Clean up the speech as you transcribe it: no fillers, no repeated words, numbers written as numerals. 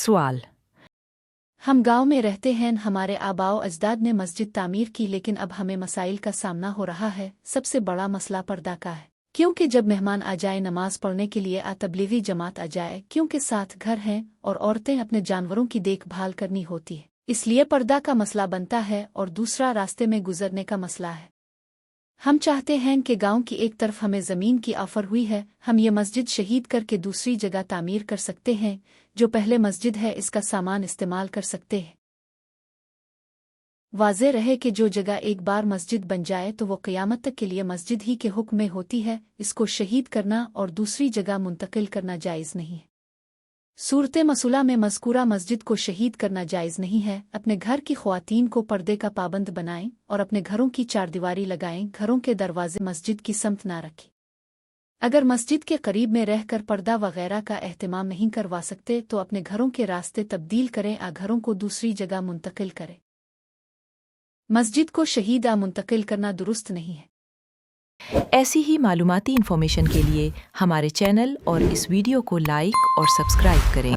سوال ہم گاؤں میں رہتے ہیں، ہمارے آباؤ اجداد نے مسجد تعمیر کی، لیکن اب ہمیں مسائل کا سامنا ہو رہا ہے۔ سب سے بڑا مسئلہ پردہ کا ہے، کیونکہ جب مہمان آ جائے نماز پڑھنے کے لیے تبلیغی جماعت آ جائے، کیونکہ ساتھ گھر ہیں اور عورتیں اپنے جانوروں کی دیکھ بھال کرنی ہوتی ہے، اس لیے پردہ کا مسئلہ بنتا ہے۔ اور دوسرا راستے میں گزرنے کا مسئلہ ہے۔ ہم چاہتے ہیں کہ گاؤں کی ایک طرف ہمیں زمین کی آفر ہوئی ہے، ہم یہ مسجد شہید کر کے دوسری جگہ تعمیر کر سکتے ہیں، جو پہلے مسجد ہے اس کا سامان استعمال کر سکتے ہیں۔ واضح رہے کہ جو جگہ ایک بار مسجد بن جائے تو وہ قیامت تک کے لیے مسجد ہی کے حکم میں ہوتی ہے، اس کو شہید کرنا اور دوسری جگہ منتقل کرنا جائز نہیں ہے۔ صورت مسئلہ میں مذکورہ مسجد کو شہید کرنا جائز نہیں ہے۔ اپنے گھر کی خواتین کو پردے کا پابند بنائیں اور اپنے گھروں کی چاردیواری لگائیں، گھروں کے دروازے مسجد کی سمت نہ رکھیں۔ اگر مسجد کے قریب میں رہ کر پردہ وغیرہ کا اہتمام نہیں کروا سکتے تو اپنے گھروں کے راستے تبدیل کریں، گھروں کو دوسری جگہ منتقل کریں۔ مسجد کو شہید منتقل کرنا درست نہیں ہے۔ ایسی ہی معلوماتی انفارمیشن کے لیے ہمارے چینل اور اس ویڈیو کو لائک اور سبسکرائب کریں۔